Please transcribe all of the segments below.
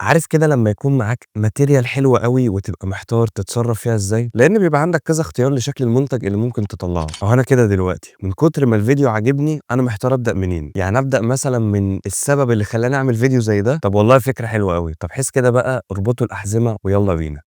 عارف كده لمّا يكون معاك material حلوة أوي وتبقى محتار تتصرّف فيها إزاي؟ لإن بيبقى عندك كذا اختيار لشكل المنتج اللي ممكن تطلّعه، أهو أنا كده دلوقتي من كتر ما الفيديو عاجبني أنا محتار أبدأ منين، يعني أبدأ مثلًا من السبب اللي خلّاني أعمل فيديو زي ده، طب والله فكرة حلوة أوي، طب حِس كده بقى اربطوا الأحزمة ويالّا بينا.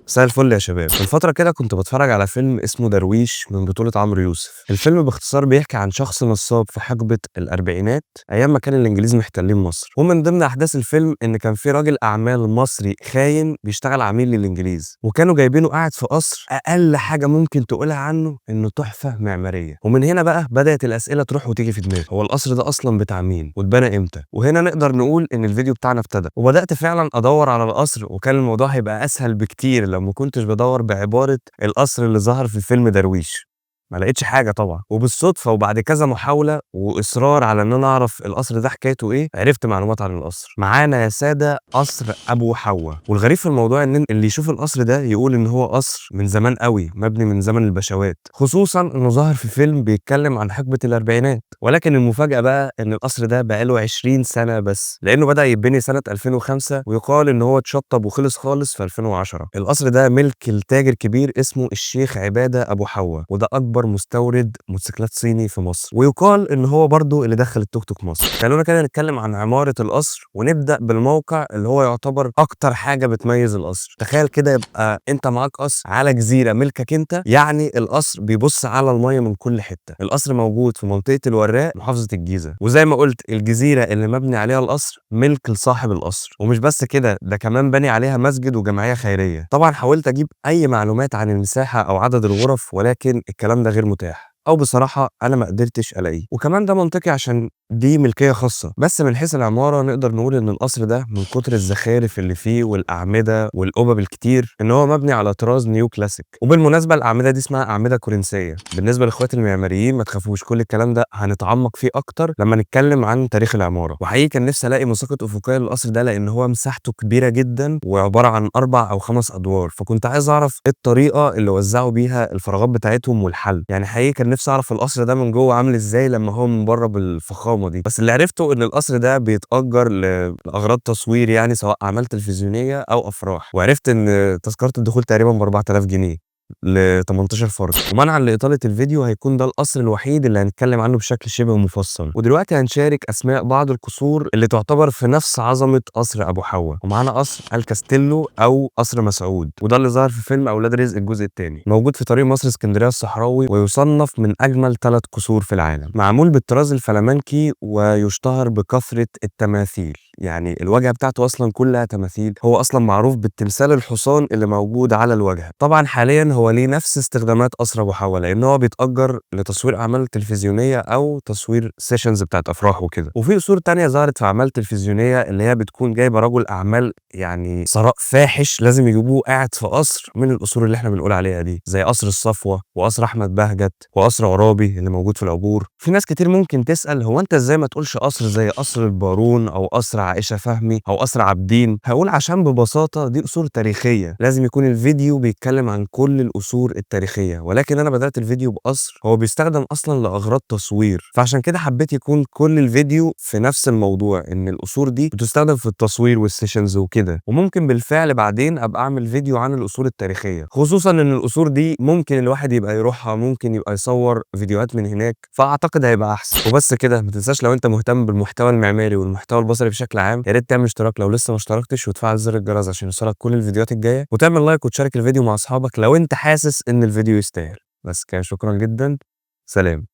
مساء الفل يا شباب، من فترة كده كنت باتفرج على فيلم اسمه درويش من بطولة عمرو يوسف، الفيلم باختصار بيحكي عن شخص نصاب في حقبة الأربعينات أيام ما كان الإنجليز محتلين مصر، ومن ضمن أحداث الفيلم إن كان في راجل أعمال مصري خاين بيشتغل عميل للإنجليز، وكانوا جايبينه قاعد في قصر أقل حاجة ممكن تقولها عنه إنه تحفة معمارية، ومن هنا بقى بدأت الأسئلة تروح وتيجي في دماغي، هو القصر ده أصلًا بتاع مين؟ واتبنى إمتى؟ وهنا نقدر نقول إن الفيديو بتاعنا ابتدى، وبدأت فعلًا أدوّر على القصر وكان الموضوع هيبقى أسهل بكتير لو ما كنتش بادوّر بعبارة القصر اللي ظهر في فيلم درويش، ما لقيتش حاجة طبعًا، وبالصدفة وبعد كذا محاولة وإصرار على إن أنا أعرف القصر ده حكايته إيه، عرفت معلومات عن القصر. معانا يا سادة قصر أبو حوا، والغريب في الموضوع إن اللي يشوف القصر ده يقول إن هو قصر من زمان أوي، مبني من زمن البشوات، خصوصًا إنه ظهر في فيلم بيتكلم عن حقبة الأربعينات، ولكن المفاجأة بقى إن القصر ده بقى له 20 سنة بس، لإنه بدأ يتبني سنة 2005 ويُقال إن هو اتشطّب وخلص خالص في 2010. القصر ده ملك لتاجر كبير اسمه الشيخ عبادة أبو حوا، وده أكبر مستورد موتوسيكلات صيني في مصر، ويُقال إن هو برضه اللي دخّل التوك توك مصر. خلّونا كده نتكلم عن عمارة القصر ونبدأ بالموقع اللي هو يعتبر أكتر حاجة بتميز القصر. تخيل كده يبقى أنت معاك قصر على جزيرة ملكك أنت، يعني القصر بيبُص على المَيّة من كل حتة. القصر موجود في منطقة الوراق محافظة الجيزة، وزي ما قُلت الجزيرة اللي مبني عليها القصر ملك لصاحب القصر، ومش بس كده ده كمان باني عليها مسجد وجمعية خيرية. طبعًا حاولت أجيب أي معلومات عن المساحة أو عدد الغرف ولكن الكلام ده غير متاح، أو بصراحة أنا ما قدرتش ألاقيه، وكمان ده منطقي عشان دي ملكية خاصة، بس من حيث العمارة نقدر نقول إن القصر ده من كتر الزخارف اللي فيه والأعمدة والقُبَب الكتير إن هو مبني على طراز نيو كلاسيك، وبالمناسبة الأعمدة دي اسمها أعمدة كورنثية. بالنسبة لإخواتي المعماريين ما تخافوش كل الكلام ده هنتعمق فيه أكتر لمّا نتكلم عن تاريخ العمارة، وحقيقي كان نفسي ألاقي مساقط أفقية للقصر ده لإن هو مساحته كبيرة جدًا وعبارة عن 4 أو 5 أدوار، فكنت عايز أعرف إيه الطريقة اللي وزّعوا بيها الفراغات بتاعتهم والحل، يعني حقيقي كان نفسي أعرف القصر ده من جوّه عامل إزاي لمّا هو من برّه بالفخامة دي، بس اللي عرفته إن القصر ده بيتأجر لأغراض تصوير يعني سواء أعمال تلفزيونية أو أفراح، وعرفت إن تذكرة الدخول تقريبًا ب4000 جنيه ل18 فرد، ومنعًا لإطالة الفيديو هيكون ده القصر الوحيد اللي هنتكلم عنه بشكل شبه مفصل، ودلوقتي هنشارك أسماء بعض القصور اللي تعتبر في نفس عظمة قصر أبو حوا، ومعانا قصر الكاستيلو أو قصر مسعود، وده اللي ظهر في فيلم أولاد رزق الجزء التاني، موجود في طريق مصر إسكندرية الصحراوي ويُصنف من أجمل 3 قصور في العالم، معمول بالطراز الفلامنكي ويُشتهر بكثرة التماثيل، يعني الواجهة بتاعته أصلًا كلها تماثيل، هو أصلًا معروف بالتمثال الحصان اللي موجود على الواجهة، طبعًا حاليًا هو ليه نفس استخدامات قصر أبو حوا، لإن هو بيتأجر لتصوير أعمال تلفزيونية أو تصوير sessions بتاعة أفراح وكده، وفي قصور تانية ظهرت في أعمال تلفزيونية اللي هي بتكون جايبة رجل أعمال يعني ثراء فاحش لازم يجيبوه قاعد في قصر من القصور اللي إحنا بنقول عليها دي، زي قصر الصفوة وقصر أحمد بهجت وقصر عرابي اللي موجود في العبور. في ناس كتير ممكن تسأل هو أنت إزاي ما تقولش قصر زي قصر البارون أو قصر عائشة فهمي أو قصر عابدين؟ هاقول عشان ببساطة دي قصور تاريخية، لازم يكون الفيديو بيتكلم عن كل القصور التاريخية، ولكن أنا بدأت الفيديو بقصر هو بيستخدم أصلًا لأغراض تصوير، فعشان كده حبيت يكون كل الفيديو في نفس الموضوع، إن القصور دي بتستخدم في التصوير والsessions وكده، وممكن بالفعل بعدين أبقى أعمل فيديو عن القصور التاريخية، خصوصًا إن القصور دي ممكن الواحد يبقى يروحها، ممكن يبقى يصور فيديوهات من هناك، فأعتقد هيبقى أحسن. وبس كده، ما تنساش لو أنت مهتم بالمحتوى المعماري والمحتوى البصري بشكل عام، يا ريت تعمل اشتراك لو لسه ما اشتركتش، وتفعل زر الجرس عشان يوصلك كل الفيديوهات الجاية، وتعمل لايك وتشارك الفيديو مع أصحابك لو أنت حاسس إن الفيديو يستاهل. بس كده، شكرًا جدًا، سلام.